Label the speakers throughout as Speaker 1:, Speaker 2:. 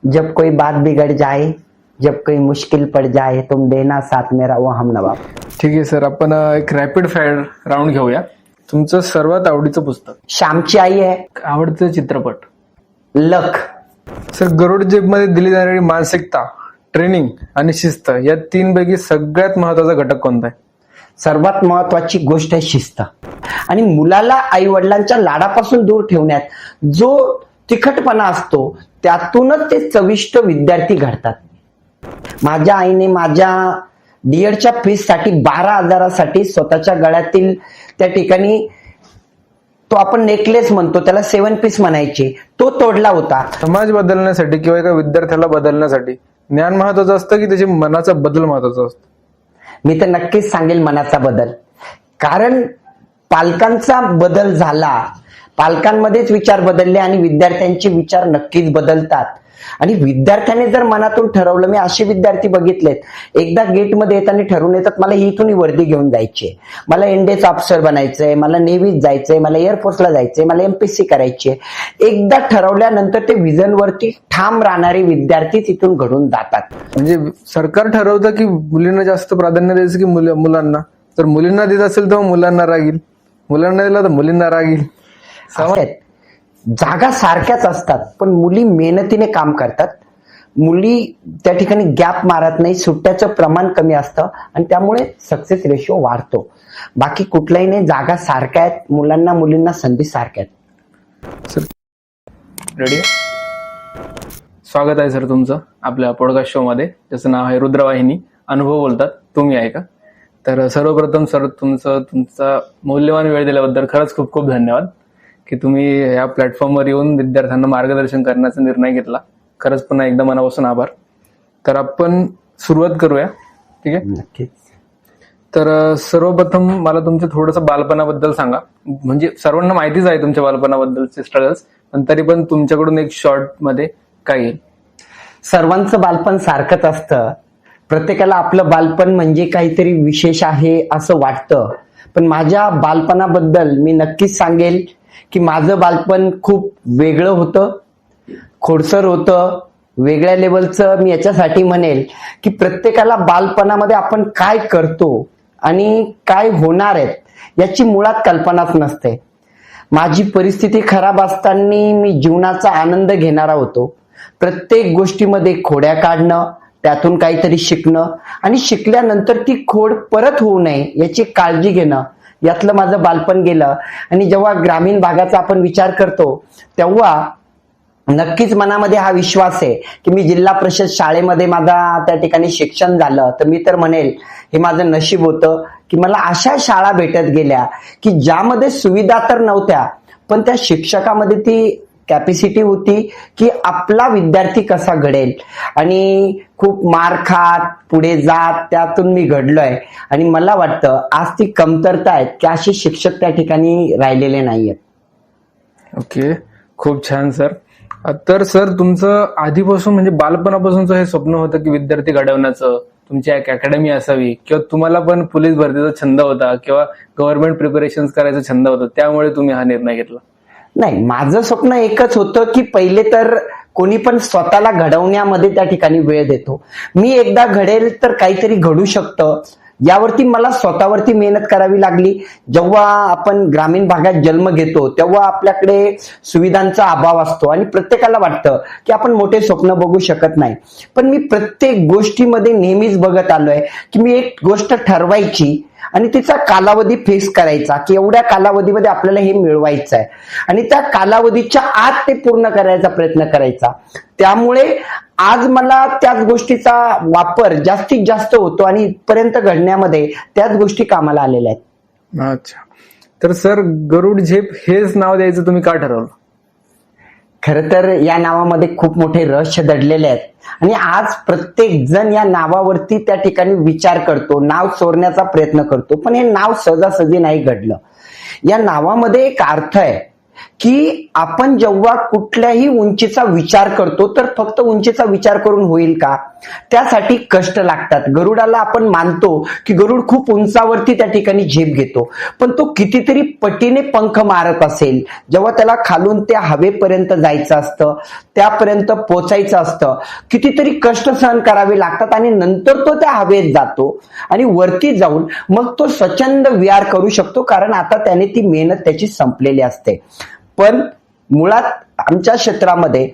Speaker 1: जब कोई बात बिगड़ जाए, जब कोई मुश्किल पड़ जाए, तुम देना साथ मेरा वो हम नवाब.
Speaker 2: ठीक आहे सर, आपण एक रॅपिड फायर राऊंड घेऊया. तुमचं सर्वात आवडीचं पुस्तक,
Speaker 1: श्यामची आई आहे,
Speaker 2: आवडतं चित्रपट,
Speaker 1: लख.
Speaker 2: सर गरुड जेबमध्ये दिली जाणारी मानसिकता, ट्रेनिंग आणि शिस्त या तीन पैकी सगळ्यात महत्वाचा घटक कोणता आहे?
Speaker 1: सर्वात महत्वाची गोष्ट आहे शिस्त. आणि मुलाला आई वडिलांच्या लाडापासून दूर ठेवण्यात जो तिखटपणा असतो त्यातूनच ते चविष्ट विद्यार्थी घडतात. माझ्या आईने माझ्या डीएडच्या फीससाठी 12,000साठी स्वतःच्या गळ्यातील त्या ठिकाणी तो आपण नेकलेस म्हणतो त्याला 7 पीस म्हणायचे, तो तोडला होता.
Speaker 2: समाज बदलण्यासाठी किंवा एका विद्यार्थ्याला बदलण्यासाठी ज्ञान महत्वाचं असतं की त्याची मनाचा बदल महत्वाचा असतो?
Speaker 1: मी तर नक्कीच सांगेल मनाचा बदल. कारण पालकांचा बदल झाला, पालकांमध्येच विचार बदलले आणि विद्यार्थ्यांचे विचार नक्कीच बदलतात. आणि विद्यार्थ्याने जर मनातून ठरवलं, मी असे विद्यार्थी बघितलेत, एकदा गेटमध्ये येताना ठरवून येतात मला इथून वर्दी घेऊन जायची, मला एनडीएचं ऑफिसर बनायचंय, मला नेव्हीत जायचंय, मला एअरफोर्सला जायचंय, मला एमपीएससी करायची. एकदा ठरवल्यानंतर ते विजनवरती ठाम राहणारे विद्यार्थी तिथून घडून जातात.
Speaker 2: म्हणजे सरकार ठरवतं की मुलींना जास्त प्राधान्य द्यायचं की मुलांना? तर मुलींना देत असेल तर मुलांना राग येईल, मुलांना दिला तर मुलींना राग येईल.
Speaker 1: जागा सारख्याच असतात पण मुली मेहनतीने काम करतात, मुली त्या ठिकाणी गॅप मारत नाही, सुट्ट्याचं प्रमाण कमी असतं आणि त्यामुळे सक्सेस रेशो वाढतो. बाकी कुठलाही नाही, जागा सारख्या आहेत, मुलांना मुलींना संधी सारख्या आहेत.
Speaker 2: Sir ready? स्वागत आहे सर तुमचं आपल्या पॉडकास्ट शो मध्ये, ज्याचं नाव आहे रुद्रवाहिनी, अनुभव बोलतात, तुम्ही आहे का? तर सर्वप्रथम सर तुमचा मौल्यवान वेळ दिल्याबद्दल खरंच खूप खूप धन्यवाद की तुम्ही या प्लॅटफॉर्मवर येऊन विद्यार्थ्यांना मार्गदर्शन करण्याचा निर्णय घेतला. खरंच पुन्हा एकदा मनापासून आभार. तर आपण सुरुवात करूया, ठीक आहे?
Speaker 1: नक्कीच.
Speaker 2: तर सर्वप्रथम मला तुमच्या थोडंसं बालपणाबद्दल सांगा. म्हणजे सर्वांना माहितीच आहे तुमच्या बालपणाबद्दलचे स्ट्रगल्स, पण तरी पण तुमच्याकडून एक शॉर्ट मध्ये काय येईल?
Speaker 1: सर्वांचं बालपण सारखंच असतं, प्रत्येकाला आपलं बालपण म्हणजे काहीतरी विशेष आहे असं वाटतं. पण माझ्या बालपणाबद्दल मी नक्कीच सांगेल की माझं बालपण खूप वेगळं होतं, खोडसर होतं, वेगळ्या लेवलचं. मी याच्यासाठी म्हणेल की प्रत्येकाला बालपणामध्ये आपण काय करतो आणि काय होणार आहेत याची मुळात कल्पनाच नसते. माझी परिस्थिती खराब असताना मी जीवनाचा आनंद घेणारा होतो. प्रत्येक गोष्टीमध्ये खोड्या काढणं, त्यातून काहीतरी शिकणं आणि शिकल्यानंतर ती खोड परत होऊ नये याची काळजी घेणं, यातलं माझं बालपण गेलं. आणि जेव्हा ग्रामीण भागाचा आपण विचार करतो तेव्हा नक्कीच मनामध्ये हा विश्वास आहे की मी जिल्हा परिषद शाळेमध्ये माझा त्या ठिकाणी शिक्षण झालं तर मी तर म्हणेल हे माझं नशीब होतं की मला अशा शाळा भेटत गेल्या की ज्यामध्ये सुविधा तर नव्हत्या पण त्या शिक्षकामध्ये ती कॅपॅसिटी होती की आपला विद्यार्थी कसा घडेल. आणि खूप मार खात पुढे जात त्यातून मी घडलोय आणि मला वाटतं आज ती कमतरता आहे की असे शिक्षक त्या ठिकाणी राहिलेले नाहीयेत.
Speaker 2: ओके, खूप छान सर. तर सर तुमचं आधीपासून म्हणजे बालपणापासूनचं हे स्वप्न होतं की विद्यार्थी घडवण्याचं, तुमची एक अकॅडमी असावी, किंवा तुम्हाला पण पोलीस भरतीचा छंद होता किंवा गव्हर्नमेंट प्रिपरेशन करायचा छंद होता, त्यामुळे तुम्ही हा निर्णय घेतला?
Speaker 1: नाही, माझं स्वप्न एकच होतं की पहिले तर कोणी पण स्वतःला घडवण्यामध्ये त्या ठिकाणी वेळ देतो. मी एकदा घडेल तर काहीतरी घडू शकतं यावरती मला स्वतःवरती मेहनत करावी लागली. जेव्हा आपण ग्रामीण भागात जन्म घेतो तेव्हा आपल्याकडे सुविधांचा अभाव असतो आणि प्रत्येकाला वाटतं की आपण मोठे स्वप्न बघू शकत नाही. पण मी प्रत्येक गोष्टीमध्ये नेहमीच बघत आलोय की मी एक गोष्ट ठरवायची आणि तिचा कालावधी फिक्स करायचा की एवढ्या कालावधीमध्ये आपल्याला हे मिळवायचं आहे आणि त्या कालावधीच्या आत ते पूर्ण करायचा प्रयत्न करायचा. त्यामुळे आज मला त्याच गोष्टीचा वापर जास्तीत जास्त होतो आणि इथपर्यंत घडण्यामध्ये त्याच गोष्टी कामाला आलेल्या आहेत.
Speaker 2: अच्छा, तर सर गरुड झेप हेच नाव द्यायचं तुम्ही का ठरवलं?
Speaker 1: खरं तर या नावामध्ये खूप मोठे रहस्य दडलेले आहेत आणि आज प्रत्येक जण या नावावरती त्या ठिकाणी विचार करतो, नाव चोरण्याचा प्रयत्न करतो, पण हे नाव सहजासहजी नाही घडलं. या नावामध्ये एक अर्थ आहे की आपण जेव्हा कुठल्याही उंचीचा विचार करतो तर फक्त उंचीचा विचार करून होईल का, त्यासाठी कष्ट लागतात. गरुडाला आपण मानतो की गरुड खूप उंचावरती त्या ठिकाणी झेप घेतो, पण तो कितीतरी पटीने पंख मारत असेल. जेव्हा त्याला खालून त्या हवेपर्यंत जायचं असतं, त्यापर्यंत पोचायचं असतं, कितीतरी कष्ट सहन करावे लागतात आणि नंतर तो त्या हवेत जातो आणि वरती जाऊन मग तो स्वच्छंद विहार करू शकतो, कारण आता त्याने ती मेहनत त्याची संपलेली असते. पण मुळात आमच्या क्षेत्रामध्ये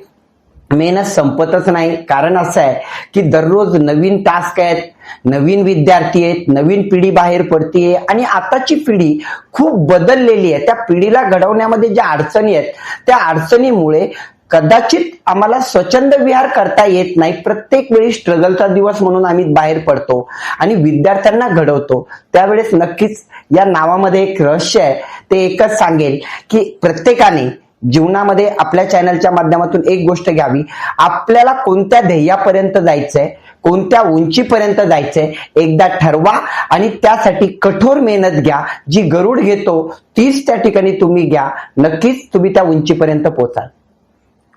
Speaker 1: मेहनत संपतच नाही. कारण असं आहे की दररोज नवीन टास्क आहेत, नवीन विद्यार्थी आहेत, नवीन पिढी बाहेर पडतीये आणि आताची पिढी खूप बदललेली आहे. त्या पिढीला घडवण्यामध्ये ज्या अडचणी आहेत, त्या अडचणीमुळे कदाचित आम्हाला स्वच्छंद विहार करता येत नाही. प्रत्येक वेळी स्ट्रगलचा दिवस म्हणून आम्ही बाहेर पडतो आणि विद्यार्थ्यांना घडवतो. त्यावेळेस नक्कीच या नावामध्ये एक रहस्य आहे. ते एकच सांगेल की प्रत्येकाने जीवनामध्ये आपल्या चॅनलच्या माध्यमातून एक गोष्ट घ्यावी. आपल्याला कोणत्या ध्येयापर्यंत जायचंय, कोणत्या उंचीपर्यंत जायचंय, एकदा ठरवा आणि त्यासाठी कठोर मेहनत घ्या. जी गरुड घेतो तीच त्या ठिकाणी तुम्ही घ्या. नक्कीच तुम्ही त्या उंचीपर्यंत पोहोचाल.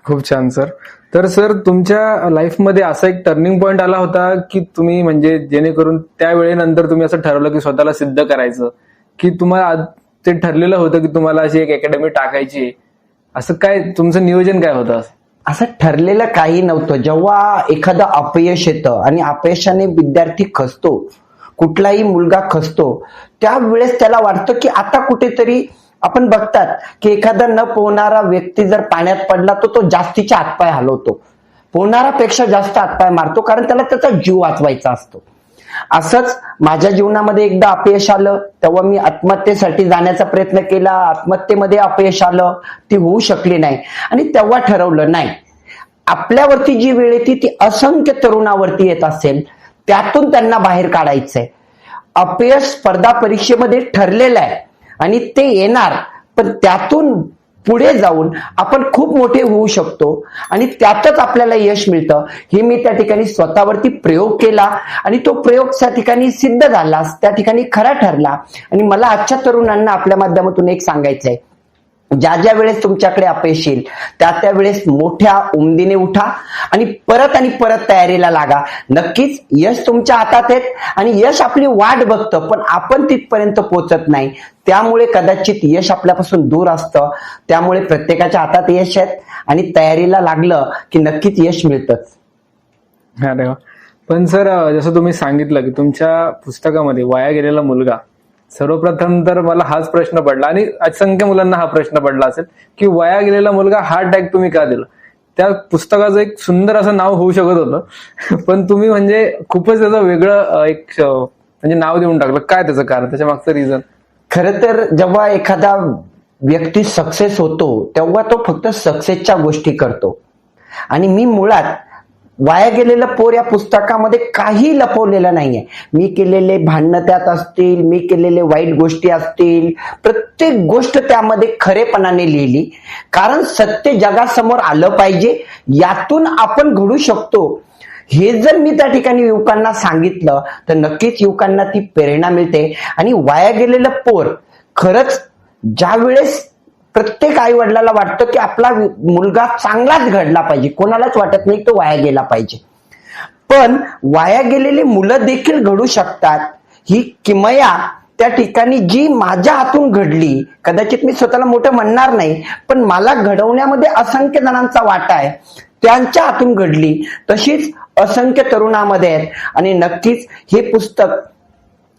Speaker 2: खूप छान सर. तर सर, तुमच्या लाईफमध्ये असा एक टर्निंग पॉइंट आला होता की तुम्ही म्हणजे जेणेकरून त्या वेळेनंतर तुम्ही असं ठरवलं की स्वतःला सिद्ध करायचं, की तुम्हाला ते ठरलेलं होतं की तुम्हाला अशी एक अकॅडमी टाकायची, असं काय तुमचं नियोजन काय होतं?
Speaker 1: असं ठरलेलं काही नव्हतं. जेव्हा एखादं अपयश येतं आणि अपयशाने विद्यार्थी खचतो, कुठलाही मुलगा खचतो, त्यावेळेस त्याला वाटतं की आता कुठेतरी आपण बघतात की एखादा न पोहणारा व्यक्ती जर पाण्यात पडला तर तो जास्तीचे हातपाय हलवतो, पोहणारापेक्षा जास्त हातपाय मारतो, कारण त्याला त्याचा जीव वाचवायचा असतो. असंच माझ्या जीवनामध्ये एकदा अपयश आलं. तेव्हा मी आत्महत्येसाठी जाण्याचा प्रयत्न केला. आत्महत्येमध्ये अपयश आलं, ती होऊ शकली नाही आणि तेव्हा ठरवलं नाही, आपल्यावरती जी वेळ येते ती असंख्य तरुणावरती येत असेल, त्यातून त्यांना बाहेर काढायचंय. अपयश स्पर्धा परीक्षेमध्ये ठरलेलं आहे आणि ते येणार, पण त्यातून पुढे जाऊन आपण खूप मोठे होऊ शकतो आणि त्यातच आपल्याला यश मिळतं. हे मी त्या ठिकाणी स्वतःवरती प्रयोग केला आणि तो प्रयोग त्या ठिकाणी सिद्ध झाला, त्या ठिकाणी खरा ठरला. आणि मला आजच्या तरुणांना आपल्या माध्यमातून एक सांगायचंय, ज्या ज्या वेळेस तुमच्याकडे अपयश येईल त्या वेळेस मोठ्या उमदीने उठा आणि परत तयारीला लागा. नक्कीच यश तुमच्या हातात आहे आणि यश आपली वाट बघतं, पण आपण तिथपर्यंत पोहोचत नाही. त्यामुळे कदाचित यश आपल्यापासून दूर असतं. त्यामुळे प्रत्येकाच्या हातात यश आहेत आणि तयारीला लागलं की नक्कीच यश मिळतंच.
Speaker 2: अरे वा. पण सर, जसं तुम्ही सांगितलं की तुमच्या पुस्तकामध्ये वाया गेलेला मुलगा, सर्वप्रथम तर मला हाच प्रश्न पडला आणि असंख्य मुलांना हा प्रश्न पडला असेल की वाया गेलेला मुलगा हार्ट अटॅक तुम्ही का दिला? त्या पुस्तकाचं एक सुंदर असं नाव होऊ शकत होतं, पण तुम्ही म्हणजे खूपच त्याचं वेगळं एक म्हणजे नाव देऊन टाकलं. काय त्याचं कारण, त्याच्या मागचं रिझन?
Speaker 1: खरं तर जेव्हा एखादा व्यक्ती सक्सेस होतो तेव्हा तो फक्त सक्सेसच्या गोष्टी करतो आणि मी मुळात वाया गेलेलं पोर या पुस्तकामध्ये काही लपवलेलं नाहीये. मी केलेले भांडणं त्यात असतील, मी केलेले वाईट गोष्टी असतील, प्रत्येक गोष्ट त्यामध्ये खरेपणाने लिहिली, कारण सत्य जगासमोर आलं पाहिजे, यातून आपण घडू शकतो. हे जर मी त्या ठिकाणी युवकांना सांगितलं तर नक्कीच युवकांना ती प्रेरणा मिळते. आणि वाया गेलेलं पोर, खरंच ज्या वेळेस प्रत्येक आई वडिलाला वाटतं की आपला मुलगा चांगलाच घडला पाहिजे, कोणालाच वाटत नाही तो वाया गेला पाहिजे, पण वाया गेलेले मुलं देखील घडू शकतात. ही किमया त्या ठिकाणी जी माझ्या हातून घडली, कदाचित मी स्वतःला मोठं म्हणणार नाही, पण मला घडवण्यामध्ये असंख्य जणांचा वाटा आहे, त्यांच्या हातून घडली, तशीच असंख्य तरुणामध्ये आहेत. आणि नक्कीच हे पुस्तक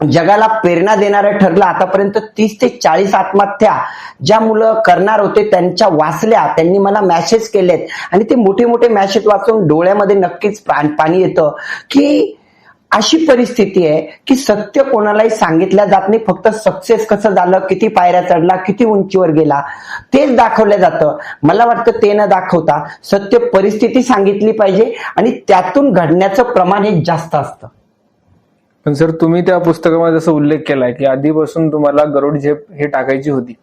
Speaker 1: जगाला प्रेरणा देणारं ठरलं. आतापर्यंत 30 ते 40 आत्महत्या ज्या मुलं करणार होते त्यांच्या वाचल्या, त्यांनी मला मेसेज केलेत आणि ते मोठे मोठे मेसेज वाचून डोळ्यामध्ये नक्कीच पाणी येतं की अशी परिस्थिती आहे की सत्य कोणालाही सांगितलं जात नाही, फक्त सक्सेस कसं झालं, किती पायऱ्या चढला, किती उंचीवर गेला, तेच दाखवलं जातं. मला वाटतं ते न दाखवता सत्य परिस्थिती सांगितली पाहिजे आणि त्यातून घडण्याचं प्रमाण हे जास्त असतं.
Speaker 2: पण सर, तुम्ही त्या पुस्तकामध्ये जसं उल्लेख केलाय की आधीपासून तुम्हाला गरुड झेप हे टाकायची होती,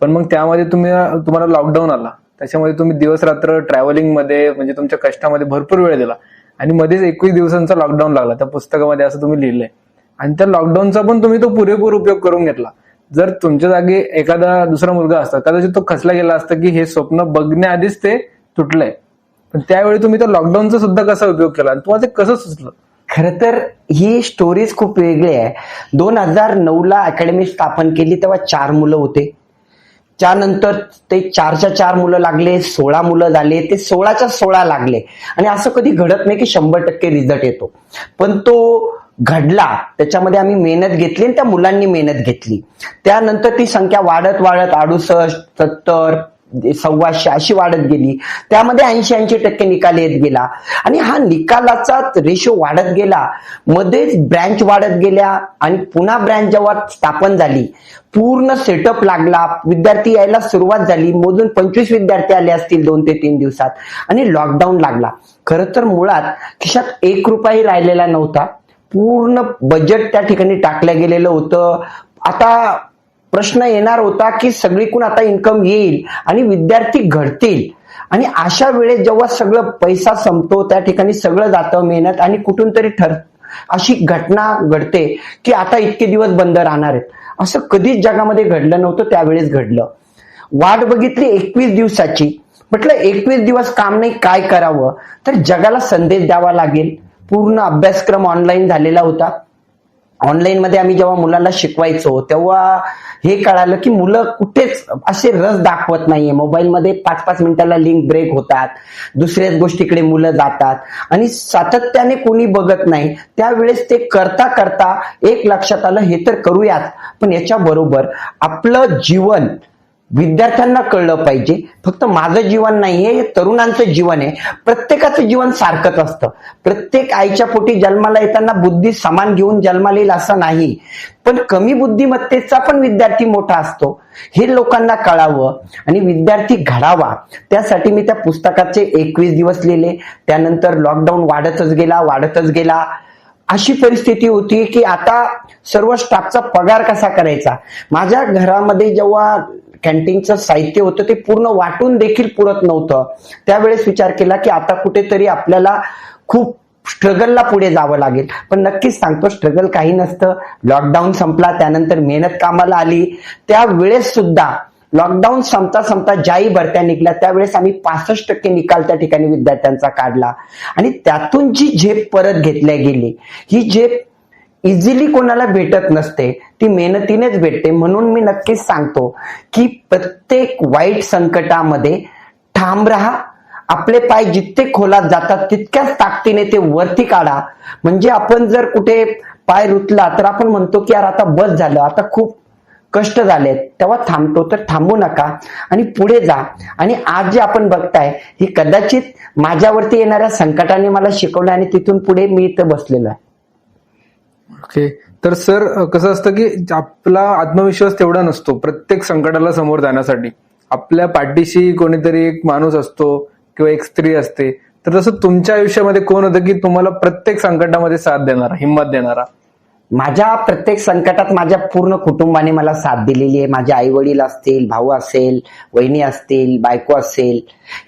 Speaker 2: पण मग त्यामध्ये तुम्हाला लॉकडाऊन आला, त्याच्यामध्ये तुम्ही दिवस रात्र ट्रॅव्हलिंग मध्ये म्हणजे तुमच्या कष्टामध्ये भरपूर वेळ दिला आणि मध्येच 21 दिवसांचा लॉकडाऊन लागला. त्या पुस्तकामध्ये असं तुम्ही लिहिलंय आणि त्या लॉकडाऊनचा पण तुम्ही तो पुरेपूर उपयोग करून घेतला. जर तुमच्या जागी एखादा दुसरा मुलगा असता, कदाचित तो खचला गेला असता की हे स्वप्न बघण्याआधीच ते तुटलंय, पण त्यावेळी तुम्ही त्या लॉकडाऊनचा सुद्धा कसा उपयोग केला आणि तुम्हाला ते कसं सुचलं?
Speaker 1: खरं तर ही स्टोरीज खूप वेगळी आहे. 2009ला अकॅडमी स्थापन केली तेव्हा 4 मुलं होते. त्यानंतर ते 4च्या 4 मुलं लागले, 16 मुलं झाले, ते 16च्या 16 लागले. आणि असं कधी घडत नाही की 100% रिझल्ट येतो, पण तो घडला. त्याच्यामध्ये आम्ही मेहनत घेतली आणि त्या मुलांनी मेहनत घेतली. त्यानंतर ती संख्या वाढत वाढत 68, 70, 125 अशी वाढत गेली. त्यामध्ये 80% निकाल येत गेला आणि हा निकालाचा रेशो वाढत गेला. मध्येच ब्रँच वाढत गेल्या आणि पुन्हा ब्रँच जेव्हा स्थापन झाली, पूर्ण सेटअप लागला, विद्यार्थी यायला सुरुवात झाली. मोजून 25 विद्यार्थी आले असतील 2 ते 3 दिवसात आणि लॉकडाऊन लागला. खरं तर मुळात खिशात 1 रुपयाही राहिलेला नव्हता. पूर्ण बजेट त्या ठिकाणी टाकलं गेलेलं होतं. आता प्रश्न येणार होता की सगळीकडून आता इन्कम येईल आणि विद्यार्थी घडतील. आणि अशा वेळेस जेव्हा सगळं पैसा संपतो, त्या ठिकाणी सगळं जातं, मेहनत, आणि कुठून तरी अशी घटना घडते की आता इतके दिवस बंद राहणार आहेत. असं कधीच जगामध्ये घडलं नव्हतं, त्यावेळेस घडलं. वाट बघितली 21 दिवसाची. म्हटलं 21 दिवस काम नाही, काय करावं? तर जगाला संदेश द्यावा लागेल. पूर्ण अभ्यासक्रम ऑनलाईन झालेला होता. ऑनलाईन मध्ये आम्ही जेव्हा मुलांना शिकवायचो तेव्हा हे कळालं की मुलं कुठेच असे रस दाखवत नाहीये. मोबाईलमध्ये 5-5 मिनिटाला लिंक ब्रेक होतात, दुसऱ्याच गोष्टीकडे मुलं जातात आणि सातत्याने कोणी बघत नाही. त्यावेळेस ते करता करता एक लक्षात आलं, हे तर करूयाच, पण याच्या बरोबर आपलं जीवन विद्यार्थ्यांना कळलं पाहिजे. फक्त माझं जीवन नाहीये, हे तरुणांचं जीवन आहे. प्रत्येकाचं जीवन सारखंच असतं. प्रत्येक आईच्या पोटी जन्माला येताना बुद्धी समान घेऊन जन्माला येईल असं नाही, पण कमी बुद्धिमत्तेचा पण विद्यार्थी मोठा असतो, हे लोकांना कळावं आणि विद्यार्थी घडावा. त्यासाठी मी त्या पुस्तकाचे 21 दिवस लिहिले. त्यानंतर लॉकडाऊन वाढतच गेला. अशी परिस्थिती होती की आता सर्व स्टाफचा पगार कसा करायचा. माझ्या घरामध्ये जेव्हा कॅन्टीनचं साहित्य होतं ते पूर्ण वाटून देखील पुरत नव्हतं. त्यावेळेस विचार केला की आता कुठेतरी आपल्याला खूप स्ट्रगलला पुढे जावं लागेल. पण नक्कीच सांगतो, स्ट्रगल काही नसतं. लॉकडाऊन संपला, त्यानंतर मेहनत कामाला आली. त्यावेळेस सुद्धा लॉकडाऊन संपता ज्याही भरत्या निघल्या त्यावेळेस आम्ही 65% निकाल त्या ठिकाणी विद्यार्थ्यांचा काढला. आणि त्यातून जी झेप परत घेतल्या गेली, ही झेप इझिली कोणाला भेटत नसते, ती मेहनतीनेच भेटते. म्हणून मी नक्कीच सांगतो की प्रत्येक वाईट संकटामध्ये ठाम राहा. आपले पाय जितके खोलात जातात तितक्याच ताकदीने ते वरती काढा. म्हणजे आपण जर कुठे पाय रुतला तर आपण म्हणतो की यार आता बस झालं, आता खूप कष्ट झालेत, तेव्हा थांबतो. तर थांबू नका आणि पुढे जा. आणि आज जे आपण बघताय ही कदाचित माझ्यावरती येणाऱ्या संकटाने मला शिकवलं आणि तिथून पुढे मी इथं बसलेलो आहे.
Speaker 2: ओके. तर सर, कसं असतं की आपला आत्मविश्वास तेवढा नसतो प्रत्येक संकटाला समोर जाण्यासाठी. आपल्या पाठीशी कोणीतरी एक माणूस असतो किंवा एक स्त्री असते. तर तसं तुमच्या आयुष्यामध्ये कोण होतं की तुम्हाला प्रत्येक संकटामध्ये साथ देणारा, हिंमत देणारा?
Speaker 1: माझ्या प्रत्येक संकटात माझ्या पूर्ण कुटुंबाने मला साथ दिलेली आहे. माझे आई वडील असतील, भाऊ असेल, वहिनी असतील, बायको असेल,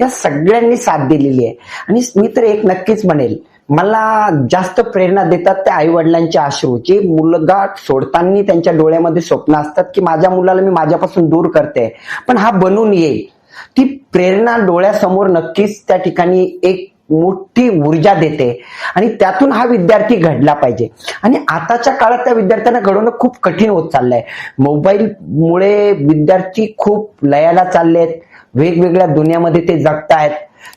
Speaker 1: या सगळ्यांनी साथ दिलेली आहे. आणि मी तर एक नक्कीच म्हणेल, मला जास्त प्रेरणा देतात त्या आई वडिलांचे अश्रू. जे मुलगा सोडताना त्यांच्या डोळ्यामध्ये स्वप्न असतात की माझ्या मुलाला मी माझ्यापासून दूर करते, पण हा बनून येईल. ती प्रेरणा डोळ्यासमोर नक्कीच त्या ठिकाणी एक मोठी ऊर्जा देते आणि त्यातून हा विद्यार्थी घडला पाहिजे. आणि आताच्या काळात त्या विद्यार्थ्यांना घडवणं खूप कठीण होत चाललंय. मोबाईलमुळे विद्यार्थी खूप लयाला चाललेत, वेगवेगळ्या दुनियामध्ये ते जगतायत.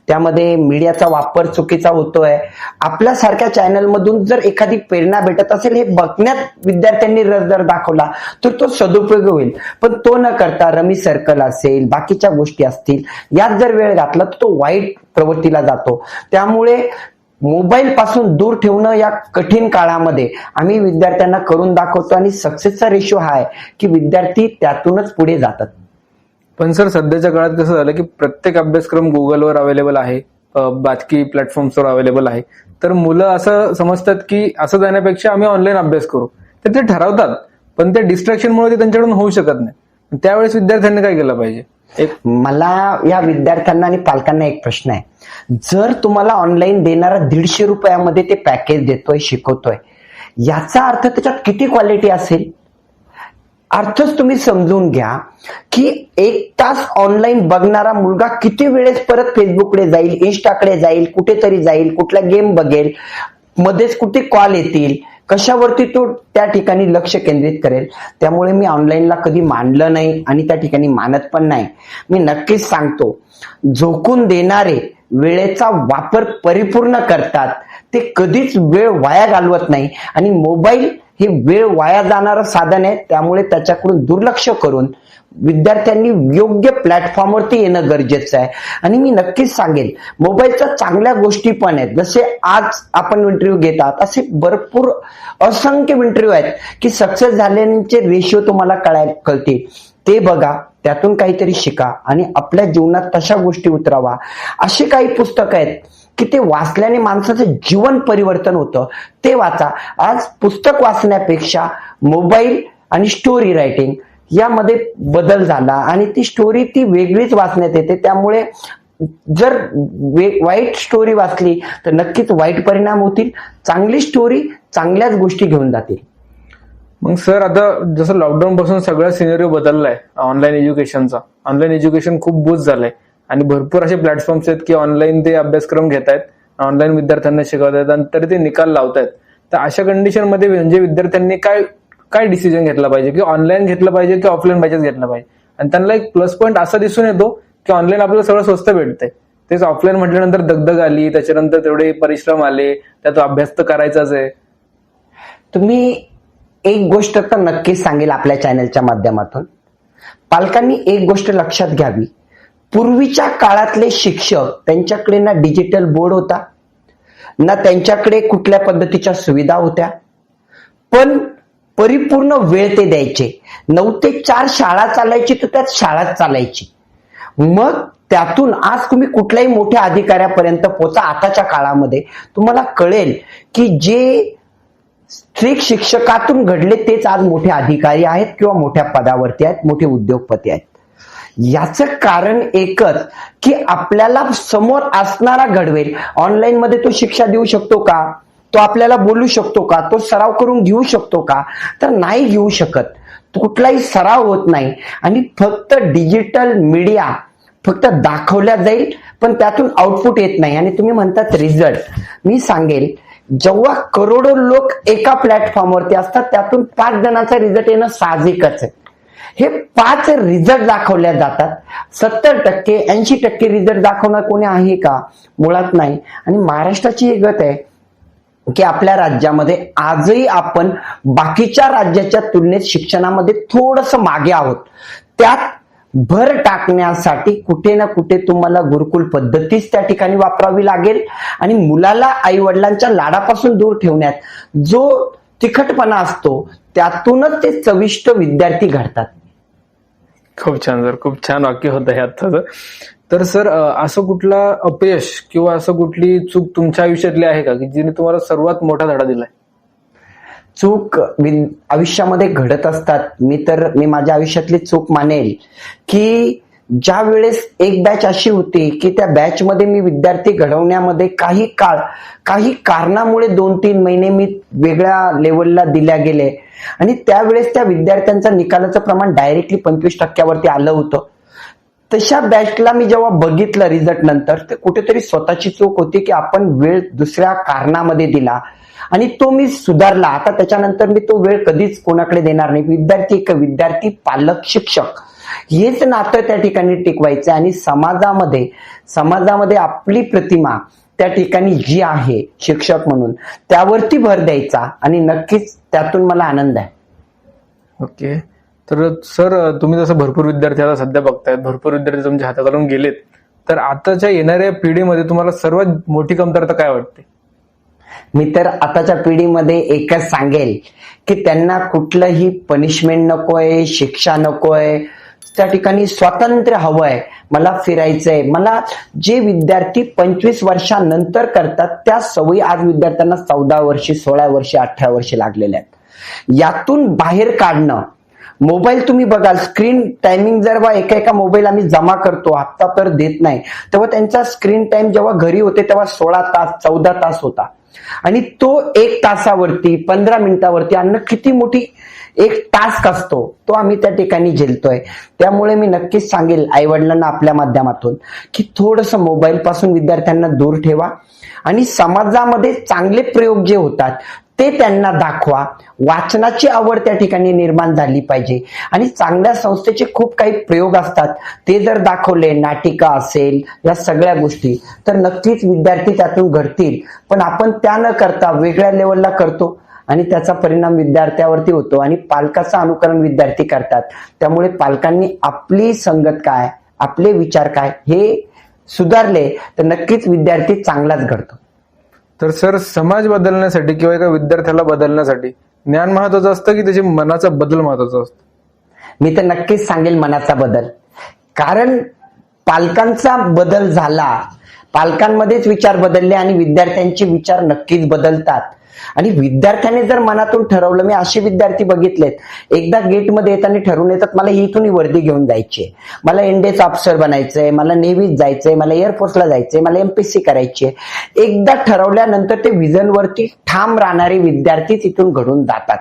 Speaker 1: त्यामध्ये मीडियाचा वापर चुकीचा होतोय. आपल्यासारख्या चॅनल मधून जर एखादी प्रेरणा भेटत असेल, हे बघण्यात विद्यार्थ्यांनी रस जर दाखवला तर तो सदुपयोग होईल. पण तो न करता रमी सर्कल असेल, बाकीच्या गोष्टी असतील, यात जर वेळ घातला तर तो वाईट प्रवृत्तीला जातो. त्यामुळे मोबाईल पासून दूर ठेवणं या कठीण काळामध्ये आम्ही विद्यार्थ्यांना करून दाखवतो आणि सक्सेसचा रेशो हा आहे की विद्यार्थी त्यातूनच पुढे जातात.
Speaker 2: पण सर, सध्याच्या काळात कसं झालं की प्रत्येक अभ्यासक्रम गुगलवर अवेलेबल आहे, बाकी प्लॅटफॉर्म्सवर अवेलेबल आहे. तर मुलं असं समजतात की असं जाण्यापेक्षा आम्ही ऑनलाईन अभ्यास करू. तर ते ठरवतात, पण त्या डिस्ट्रॅक्शनमुळे ते त्यांच्याकडून होऊ शकत नाही. त्यावेळेस विद्यार्थ्यांनी काय केलं पाहिजे?
Speaker 1: मला या विद्यार्थ्यांना आणि पालकांना एक प्रश्न आहे. जर तुम्हाला ऑनलाईन देणारा 150 रुपयामध्ये ते पॅकेज देतोय, शिकवतोय, याचा अर्थ त्याच्यात किती क्वालिटी असेल? अर्थच तुम्ही समजून घ्या की 1 तास ऑनलाईन बघणारा मुलगा किती वेळेस परत फेसबुककडे जाईल, इंस्टाकडे जाईल, कुठेतरी जाईल, कुठला गेम बघेल, मध्येच कुठे कॉल येतील, कशावरती तो त्या ठिकाणी लक्ष केंद्रित करेल. त्यामुळे मी ऑनलाईनला कधी मानलं नाही आणि त्या ठिकाणी मानत पण नाही. मी नक्कीच सांगतो, झोकून देणारे वेळेचा वापर परिपूर्ण करतात, ते कधीच वेळ वाया घालवत नाही. आणि मोबाईल हे वेळ वाया जाणारं साधन आहे, त्यामुळे त्याच्याकडून दुर्लक्ष करून विद्यार्थ्यांनी योग्य प्लॅटफॉर्मवरती येणं गरजेचं आहे. आणि मी नक्कीच सांगेन, मोबाईलच्या चांगल्या गोष्टी पण आहेत. जसे आज आपण इंटरव्ह्यू घेतात, असे भरपूर असंख्य इंटरव्ह्यू आहेत की सक्सेस झाल्याचे रेशिओ तुम्हाला कळतील. ते बघा, त्यातून काहीतरी शिका आणि आपल्या जीवनात तशा गोष्टी उतरावा. अशी काही पुस्तकं आहेत की ते वाचल्याने माणसाचं जीवन परिवर्तन होतं, ते वाचा. आज पुस्तक वाचण्यापेक्षा मोबाईल आणि स्टोरी रायटिंग यामध्ये बदल झाला आणि ती स्टोरी ती वेगळीच वाचण्यात येते. त्यामुळे जर वाईट स्टोरी वाचली तर नक्कीच वाईट परिणाम होतील, चांगली स्टोरी चांगल्याच गोष्टी घेऊन जातील.
Speaker 2: मग सर, आता जसं लॉकडाऊन पासून सगळा सिनेरिओ बदललाय ऑनलाईन एज्युकेशनचा. ऑनलाईन एज्युकेशन खूप बूस्ट झालंय आणि भरपूर असे प्लॅटफॉर्म्स आहेत की ऑनलाईन ते अभ्यासक्रम घेतायत, ऑनलाईन विद्यार्थ्यांना शिकवतायत आणि तरी ते निकाल लावतायत. तर अशा कंडिशन मध्ये म्हणजे विद्यार्थ्यांनी काय डिसिजन घेतला पाहिजे, की ऑनलाईन घेतलं पाहिजे की ऑफलाईन बॅचेस घेतलं पाहिजे? आणि त्यांना एक प्लस पॉईंट असा दिसून येतो की ऑनलाईन आपल्याला सगळं स्वस्त भेटतंय, तेच ऑफलाईन म्हटल्यानंतर दगदग आली, त्याच्यानंतर तेवढे परिश्रम आले, त्यात अभ्यास तर करायचाच आहे.
Speaker 1: तुम्ही एक गोष्ट तर नक्कीच सांगेल आपल्या चॅनलच्या माध्यमातून, पालकांनी एक गोष्ट लक्षात घ्यावी. पूर्वीच्या काळातले शिक्षक, त्यांच्याकडे ना डिजिटल बोर्ड होता, ना त्यांच्याकडे कुठल्या पद्धतीच्या सुविधा होत्या, पण परिपूर्ण वेळ ते द्यायचे. 9 ते 4 शाळा चालायची, तर त्यात शाळाच चालायची. मग त्यातून आज तुम्ही कुठल्याही मोठ्या अधिकाऱ्यापर्यंत पोचा. आताच्या काळामध्ये तुम्हाला कळेल की जे स्ट्रिक्ट शिक्षकातून घडले तेच आज मोठे अधिकारी आहेत किंवा मोठ्या पदावरती आहेत, मोठे उद्योगपती आहेत. याचं कारण एकच की आपल्याला समोर असणारा घडवेल. ऑनलाईन मध्ये तो शिक्षा देऊ शकतो का? तो आपल्याला बोलू शकतो का? तो सराव करून घेऊ शकतो का? तर नाही घेऊ शकत. कुठलाही सराव होत नाही आणि फक्त डिजिटल मीडिया फक्त दाखवल्या जाईल, पण त्यातून आउटपुट येत नाही. आणि तुम्ही म्हणतात रिझल्ट, मी सांगेल, जेव्हा करोडो लोक एका प्लॅटफॉर्मवरती असतात, त्यातून 5 जणांचा रिझल्ट येणं साहजिकच आहे. हे 5 रिझल्ट दाखवल्या जातात. 70%, 80% रिझल्ट दाखवणार कोणी आहे का? मुळात नाही. आणि महाराष्ट्राची एक गत आहे की आपल्या राज्यामध्ये आजही आपण बाकीच्या राज्याच्या तुलनेत शिक्षणामध्ये थोडंसं मागे आहोत. त्यात भर टाकण्यासाठी कुठे ना कुठे तुम्हाला गुरुकुल पद्धतीच त्या ठिकाणी वापरावी लागेल आणि मुलाला आई वडिलांच्या लाडापासून दूर ठेवण्यात जो तिखटपणा असतो, त्यातूनच ते चविष्ट विद्यार्थी घडतात.
Speaker 2: खूप छान सर, खूप छान वाक्य होतं हे आत्ताचं. तर सर, असं कुठला अपयश किंवा असं कुठली चूक तुमच्या आयुष्यातली आहे का की जिने तुम्हाला सर्वात मोठा धडा दिलाय?
Speaker 1: चूक आयुष्यामध्ये घडत असतात. मी माझ्या आयुष्यातली चूक मानेल की ज्या वेळेस एक बॅच अशी होती की त्या बॅच मध्ये मी विद्यार्थी घडवण्यामध्ये काही कारणामुळे 2-3 महिने मी वेगळ्या लेवलला दिल्या गेले आणि त्यावेळेस त्या विद्यार्थ्यांचा निकालाचं प्रमाण डायरेक्टली 25% आलं होतं. तशा बॅचला मी जेव्हा बघितलं रिझल्ट नंतर, तर कुठेतरी स्वतःची चूक होती की आपण वेळ दुसऱ्या कारणामध्ये दिला आणि तो मी सुधारला. आता त्याच्यानंतर मी तो वेळ कधीच कोणाकडे देणार नाही. विद्यार्थी पालक शिक्षक हेच नातं त्या ठिकाणी टिकवायचं आणि समाजामध्ये आपली प्रतिमा त्या ठिकाणी जी आहे शिक्षक म्हणून, त्यावरती भर द्यायचा आणि नक्कीच त्यातून मला आनंद आहे.
Speaker 2: ओके. तर सर, तुम्ही जसं भरपूर विद्यार्थी आता सध्या बघतायत, भरपूर विद्यार्थी तुमच्या हाताखालून गेलेत, तर आताच्या येणाऱ्या पिढीमध्ये तुम्हाला सर्वात मोठी कमतरता काय वाटते?
Speaker 1: मी तर आताच्या पिढीमध्ये एकच सांगेल की त्यांना कुठलंही पनिशमेंट नकोय, शिक्षा नकोय, त्या ठिकाणी स्वातंत्र्य हवंय. मला फिरायचंय. मला जे विद्यार्थी 25 वर्षानंतर करतात त्या सवयी आज विद्यार्थ्यांना 14 वर्षे, 16 वर्षे, 18 वर्षे लागलेल्या आहेत. यातून बाहेर काढणं मोबाईल तुम्ही बघा, स्क्रीन टायमिंग जर एका मोबाईल आम्ही जमा करतो, हप्ता पर देत नाही, तेव्हा त्यांचा स्क्रीन टाइम जेव्हा घरी होते तेव्हा 16 तास 14 तास होता. आणि तो 1 तासावरती 15 मिनिटावरती आणणं किती मोठी एक टास्क असतो, तो आम्ही त्या ठिकाणी झेलतोय. त्यामुळे मी नक्कीच सांगेल आई वडिलांना आपल्या माध्यमातून की थोडंसं मोबाईल पासून विद्यार्थ्यांना दूर ठेवा आणि समाजामध्ये चांगले प्रयोग जे होतात ते त्यांना दाखवा. वाचनाची आवड त्या ठिकाणी निर्माण झाली पाहिजे आणि चांगल्या संस्थेचे खूप काही प्रयोग असतात, ते जर दाखवले, नाटिका असेल, या सगळ्या गोष्टी, तर नक्कीच विद्यार्थी त्यातून घडतील. पण आपण त्या न करता वेगळ्या लेवलला करतो आणि त्याचा परिणाम विद्यार्थ्यावरती होतो आणि पालकाचं अनुकरण विद्यार्थी करतात. त्यामुळे पालकांनी आपली संगत काय, आपले विचार काय हे सुधारले तर नक्कीच विद्यार्थी चांगलाच घडतो.
Speaker 2: तर सर, समाज बदलण्यासाठी किंवा एका विद्यार्थ्याला बदलण्यासाठी ज्ञान महत्वाचं असतं की त्याच्या मनाचा बदल महत्वाचा असतो?
Speaker 1: मी तर नक्कीच सांगेल मनाचा बदल. कारण पालकांचा बदल झाला, पालकांमध्येच विचार बदलले आणि विद्यार्थ्यांचे विचार नक्कीच बदलतात. आणि विद्यार्थ्याने जर मनातून ठरवलं, मी असे विद्यार्थी बघितलेत, एकदा गेटमध्ये येताना ठरवून येतात मला इथून वर्दी घेऊन जायची, मला एनडीएचा अफसर बनायचंय, मला नेव्हीत जायचंय, मला एअरफोर्सला जायचंय, मला एमपीएससी करायची. एकदा ठरवल्यानंतर ते विजनवरती ठाम राहणारे विद्यार्थी तिथून घडून जातात.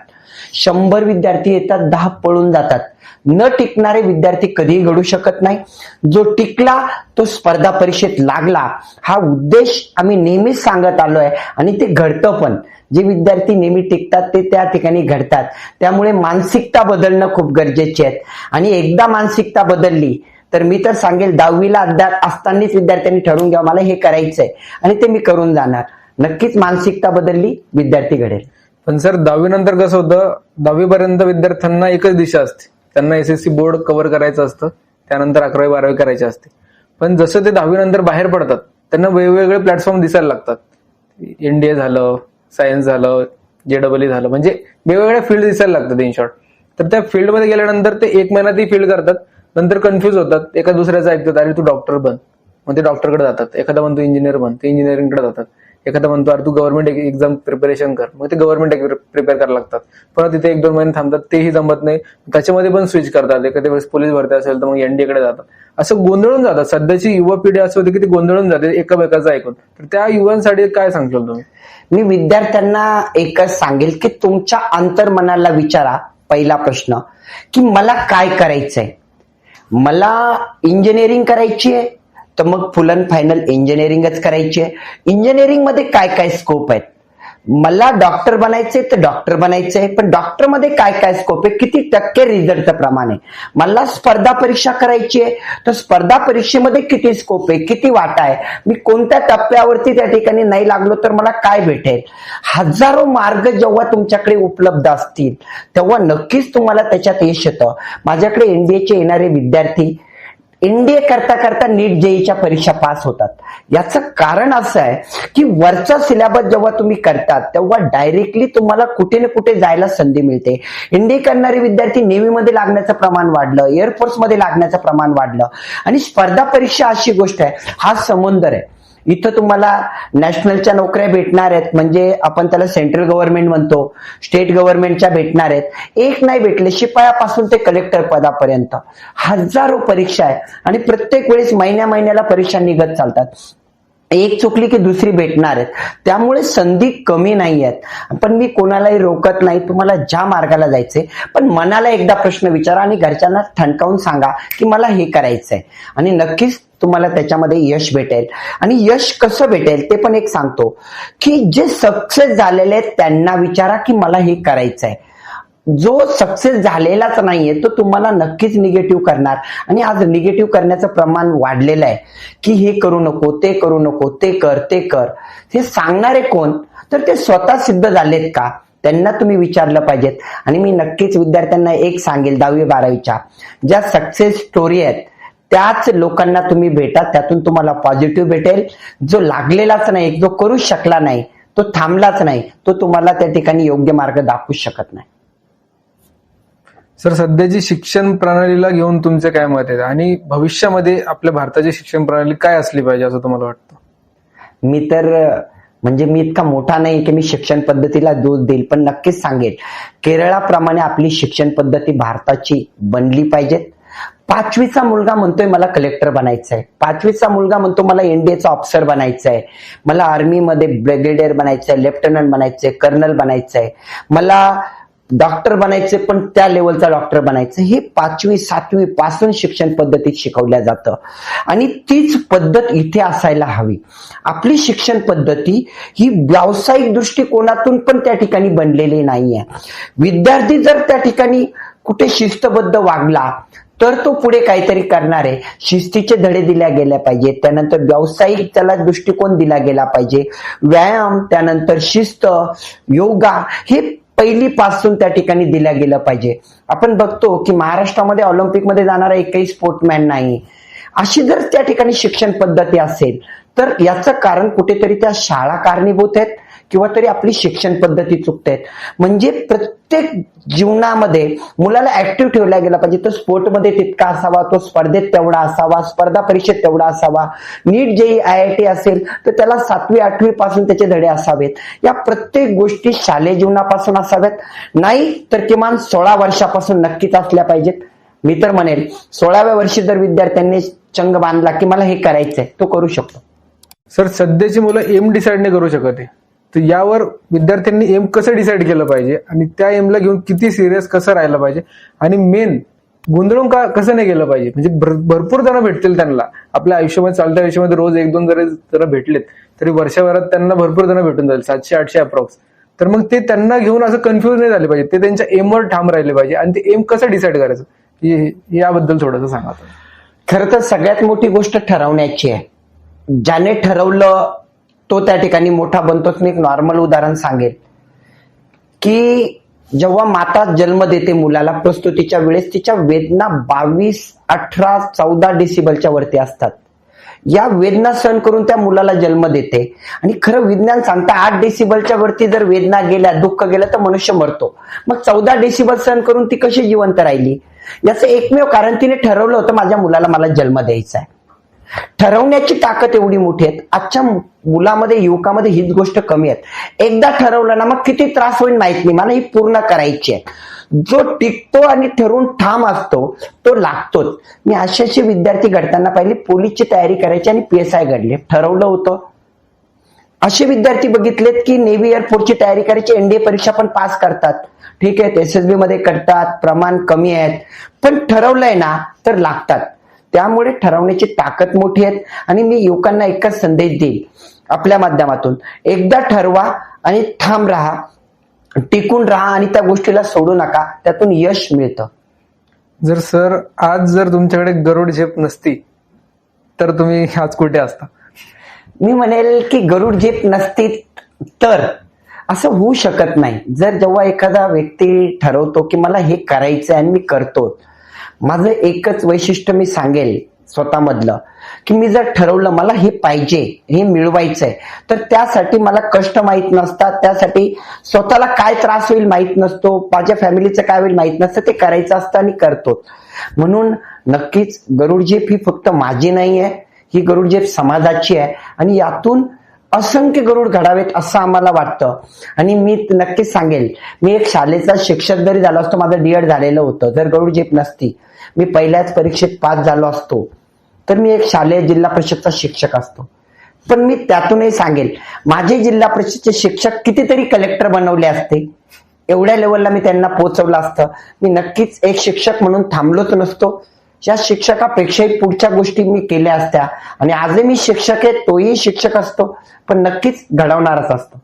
Speaker 1: 100 विद्यार्थी येतात, 10 पळून जातात. न टिकणारे विद्यार्थी कधीही घडू शकत नाही. जो टिकला तो स्पर्धा परीक्षेत लागला, हा उद्देश आम्ही नेहमीच सांगत आलोय आणि ते घडतं पण. जे विद्यार्थी नेहमी टिकतात ते त्या ठिकाणी घडतात. त्यामुळे मानसिकता बदलणं खूप गरजेचे आहे. आणि एकदा मानसिकता बदलली तर मी तर सांगेल 10वीला असतानाच विद्यार्थ्यांनी ठरवून घ्या मला हे करायचंय आणि ते मी करून जाणार. नक्कीच मानसिकता बदलली, विद्यार्थी घडेल.
Speaker 2: पण सर, 10वी नंतर कसं होतं, 10वी पर्यंत विद्यार्थ्यांना एकच दिशा असते, त्यांना एसएससी बोर्ड कव्हर करायचं असतं, त्यानंतर 11वी 12वी करायची असते. पण जसं ते 10वी नंतर बाहेर पडतात त्यांना वेगवेगळे प्लॅटफॉर्म दिसायला लागतात. एनडीए झालं, सायन्स झालं, जेडब्ल्यू झालं, म्हणजे वेगवेगळ्या फील्ड दिसायला लागतात इन शॉर्ट. तर त्या फील्डमध्ये गेल्यानंतर ते 1 महिना ती फील्ड करतात, नंतर कन्फ्युज होतात, एका दुसऱ्याचं ऐकतात, अरे तू डॉक्टर बन, मग ते डॉक्टरकडे जातात. एखादा म्हणतो इंजिनियर बन, ते इंजिनिअरिंगकडे जातात. एखादा म्हणतो अरे तू गव्हर्नमेंट एक्झाम प्रिपरेशन कर, मग ते गव्हर्नमेंट प्रिपेअर करायला लागतात. परत तिथे 1-2 महिने थांबतात, तेही जमत नाही, त्याच्यामध्ये पण स्विच करतात. एखाद्या वेळेस पोलीस भरती असेल तर मग एनडीए कडे जातात. असं गोंधळून जातात. सध्याची युवा पिढी असं होती की ती गोंधळून जाते एकमेकाचं ऐकून. तर त्या युवांसाठी काय सांगशाल तुम्ही?
Speaker 1: मी विद्यार्थ्यांना एकच सांगेल की तुमच्या अंतर्मनाला विचारा पहिला प्रश्न की मला काय करायचंय. मला इंजिनिअरिंग करायची आहे तर मग फुल अँड फायनल इंजिनिअरिंगच करायची आहे. इंजिनिअरिंग मध्ये काय काय स्कोप आहेत. मला डॉक्टर बनायचंय तर डॉक्टर बनायचंय, पण डॉक्टर मध्ये काय काय स्कोप आहे, किती टक्के रिझल्टचं प्रमाण आहे. मला स्पर्धा परीक्षा करायची आहे तर स्पर्धा परीक्षेमध्ये किती स्कोप आहे, किती वाटा आहे, मी कोणत्या टप्प्यावरती त्या ठिकाणी नाही लागलो तर मला काय भेटेल. हजारो मार्ग जेव्हा तुमच्याकडे उपलब्ध असतील तेव्हा नक्कीच तुम्हाला त्याच्यात यश येतं. माझ्याकडे एनडीएचे येणारे विद्यार्थी एनडीए करता करता नीट जेईच्या परीक्षा पास होतात. याचं कारण असं आहे की वरचा सिलेबस जेव्हा तुम्ही करतात तेव्हा डायरेक्टली तुम्हाला कुठे ना कुठे जायला संधी मिळते. एनडीए करणारे विद्यार्थी नेव्हीमध्ये लागण्याचं प्रमाण वाढलं, एअरफोर्समध्ये लागण्याचं प्रमाण वाढलं. आणि स्पर्धा परीक्षा अशी गोष्ट आहे, हा समुद्र आहे. इथं तुम्हाला नॅशनलच्या नोकऱ्या भेटणार आहेत, म्हणजे आपण त्याला सेंट्रल गव्हर्नमेंट म्हणतो, स्टेट गव्हर्नमेंटच्या भेटणार आहेत. एक नाही भेटले, शिपायापासून ते कलेक्टर पदापर्यंत हजारो परीक्षा आहे आणि प्रत्येक वेळेस महिन्याला परीक्षा निघत चालतात. एक चुकली की दुसरी भेटणार आहेत. त्यामुळे संधी कमी नाही आहेत. पण मी कोणालाही रोकत नाही, तुम्हाला ज्या मार्गाला जायचंय, पण मनाला एकदा प्रश्न विचारा आणि घरच्यांना ठणकावून सांगा की मला हे करायचंय आणि नक्कीच तुम्हाला त्याच्यामध्ये यश भेटेल. आणि यश कसं भेटेल ते पण एक सांगतो की जे सक्सेस झालेले आहेत त्यांना विचारा की मला हे करायचंय. जो सक्सेस झालेलाच नाहीये तो तुम्हाला नक्कीच निगेटिव्ह करणार. आणि आज निगेटिव्ह करण्याचं प्रमाण वाढलेलं आहे की हे करू नको, ते करू नको, ते कर, ते कर. हे सांगणारे कोण, तर ते स्वतः सिद्ध झालेत का, त्यांना तुम्ही विचारलं पाहिजेत. आणि मी नक्कीच विद्यार्थ्यांना एक सांगेल, 10वी 12वीच्या ज्या सक्सेस स्टोरी आहेत त्याच लोकांना तुम्ही भेटा, त्यातून तुम्हाला पॉझिटिव्ह भेटेल. जो लागलेलाच नाही, जो करू शकला नाही, तो थांबलाच नाही, तो तुम्हाला त्या ठिकाणी योग्य मार्ग दाखवू शकत नाही.
Speaker 2: सर, सध्याची शिक्षण प्रणालीला घेऊन तुमचे काय मत आहे आणि भविष्यामध्ये आपल्या भारताची शिक्षण प्रणाली काय असली पाहिजे असं तुम्हाला वाटतं?
Speaker 1: मी तर म्हणजे मी इतका मोठा नाही की मी शिक्षण पद्धतीला दोष देईल, पण नक्कीच सांगेल केरळाप्रमाणे आपली शिक्षण पद्धती भारताची बनली पाहिजे. 5वीचा मुलगा म्हणतोय मला कलेक्टर बनायचंय, 5वीचा मुलगा म्हणतो मला एनडीएचा ऑफिसर बनायचंय, मला आर्मीमध्ये ब्रिगेडियर बनायचंय, लेफ्टनंट बनायचंय, कर्नल बनायचंय, मला डॉक्टर बनायचे, पण त्या लेवलचा डॉक्टर बनायचं. हे 5वी 7वी पासून शिक्षण पद्धतीत शिकवल्या जातं आणि तीच पद्धत इथे असायला हवी. आपली शिक्षण पद्धती ही व्यावसायिक दृष्टिकोनातून पण त्या ठिकाणी बनलेली नाहीये. विद्यार्थी जर त्या ठिकाणी कुठे शिस्तबद्ध वागला तर तो पुढे काहीतरी करणार आहे. शिस्तीचे धडे दिल्या गेल्या पाहिजे, त्यानंतर व्यावसायिक त्याला दृष्टिकोन दिला गेला पाहिजे, व्यायाम, त्यानंतर शिस्त, योगा हे पहिलीपासून त्या ठिकाणी दिल्या गेलं पाहिजे. आपण बघतो की महाराष्ट्रामध्ये ऑलिम्पिकमध्ये जाणारा एकही स्पोर्टमॅन नाही. अशी जर त्या ठिकाणी शिक्षण पद्धती असेल तर याचं कारण कुठेतरी त्या शाळा कारणीभूत आहेत किंवा तरी आपली शिक्षण पद्धती चुकते. म्हणजे प्रत्येक जीवनामध्ये मुलाला ऍक्टिव्ह ठेवला गेला पाहिजे. तो स्पोर्टमध्ये तितका असावा, तो स्पर्धेत तेवढा असावा, स्पर्धा परीक्षेत तेवढा असावा. नीट जेई IIT असेल तर त्याला 7वी 8वी पासून त्याचे धडे असावेत. या प्रत्येक गोष्टी शालेय जीवनापासून असाव्यात, नाही तर किमान 16 वर्षापासून नक्कीच असल्या पाहिजेत. मी तर म्हणेल 16व्या वर्षी जर विद्यार्थ्यांनी चंग बांधला की मला हे करायचंय, तो करू शकतो.
Speaker 2: सर, सध्याची मुलं एम डिसाईड नाही करू शकत आहे, तर यावर विद्यार्थ्यांनी एम कसं डिसाईड केलं पाहिजे आणि त्या एमला घेऊन किती सिरियस कसं राहायला पाहिजे आणि मेन गोंधळून कसं नाही गेलं पाहिजे. म्हणजे भरपूर जण भेटतील त्यांना आपल्या आयुष्यामध्ये, चालत्या आयुष्यामध्ये रोज 1-2 जर भेटलेत तरी वर्षभरात त्यांना भरपूर जण भेटून जाईल, 700-800 अप्रॉक्स. तर मग ते त्यांना घेऊन असं कन्फ्युज नाही झाले पाहिजे, ते त्यांच्या एमवर ठाम राहिले पाहिजे. आणि ते एम कसं डिसाईड करायचं याबद्दल थोडंसं सांगा.
Speaker 1: खरं तर सगळ्यात मोठी गोष्ट ठरवण्याची आहे. ज्याने ठरवलं तो त्या ठिकाणी मोठा बनतोच. मी एक नॉर्मल उदाहरण सांगेल की जेव्हा माता जन्म देते मुलाला, प्रस्तुतीच्या वेळेस तिच्या वेदना 22, 18, 14 डेसिबलच्या वरती असतात. या वेदना सहन करून त्या मुलाला जन्म देते आणि खरं विज्ञान सांगतं 8 डेसिबलच्या वरती जर वेदना गेल्या, दुःख गेलं तर मनुष्य मरतो. मग 14 डेसिबल सहन करून ती कशी जिवंत राहिली? याचं एकमेव कारण तिने ठरवलं होतं माझ्या मुलाला मला जन्म द्यायचा आहे. ठरवण्याची ताकद एवढी मोठी आहे. आजच्या मुलामध्ये, युवकामध्ये हीच गोष्ट कमी आहे. एकदा ठरवलं ना मग किती त्रास होईल माहित नाही, मला ही पूर्ण करायची आहे. जो टिकतो आणि ठरवून ठाम असतो तो लागतोच. मी असे विद्यार्थी घडताना पाहिले, पोलीसची तयारी करायची आणि PSI घडले, ठरवलं होतं. असे विद्यार्थी बघितलेत की नेव्ही एअरफोर्सची तयारी करायची, NDA परीक्षा पण पास करतात, ठीक आहे, SSB मध्ये करतात, प्रमाण कमी आहेत, पण ठरवलंय ना तर लागतात. त्यामुळे ठरवण्याची ताकद मोठी आहे. आणि मी युवकांना एकच संदेश देईल आपल्या माध्यमातून, एकदा ठरवा आणि ठाम राहा, टिकून राहा आणि त्या गोष्टीला सोडू नका, त्यातून यश मिळतं.
Speaker 2: सर आज जर तुमच्याकडे गरुड झेप नसती तर तुम्ही आज कुठे असता?
Speaker 1: मी म्हणेल की गरुड झेप नसती तर असं होऊ शकत नाही. जेव्हा एखादा व्यक्ती ठरवतो की मला हे करायचं आणि मी करतो, माझं एकच वैशिष्ट्य मी सांगेल स्वतःमधलं की मी जर ठरवलं मला हे पाहिजे, हे मिळवायचंय, तर त्यासाठी मला कष्ट माहित नसतात, त्यासाठी स्वतःला काय त्रास होईल माहित नसतो, माझ्या फॅमिलीचं काय होईल माहित नसतं, ते करायचं असतं आणि करतो. म्हणून नक्कीच गरुड झेप ही फक्त माझी नाही आहे, ही गरुड झेप समाजाची आहे आणि यातून असंख्य गरुड घडावेत असं आम्हाला वाटतं. आणि मी नक्कीच सांगेल, मी एक शाळेचा शिक्षक जरी झालो असतो, माझं DED झालेलं होतं, जर गरुड झेप नसती, मी पहिल्याच परीक्षेत पास झालो असतो, तर मी एक शालेय जिल्हा परिषदचा शिक्षक असतो. पण मी त्यातूनही सांगेल, माझे जिल्हा परिषदचे शिक्षक कितीतरी कलेक्टर बनवले असते, एवढ्या लेवलला मी त्यांना पोहोचवलं असतं. मी नक्कीच एक शिक्षक म्हणून थांबलोच नसतो, या शिक्षकापेक्षाही पुढच्या गोष्टी मी केल्या असत्या. आणि आजही मी शिक्षक आहे, तोही शिक्षक असतो, पण नक्कीच घडवणारच असतो.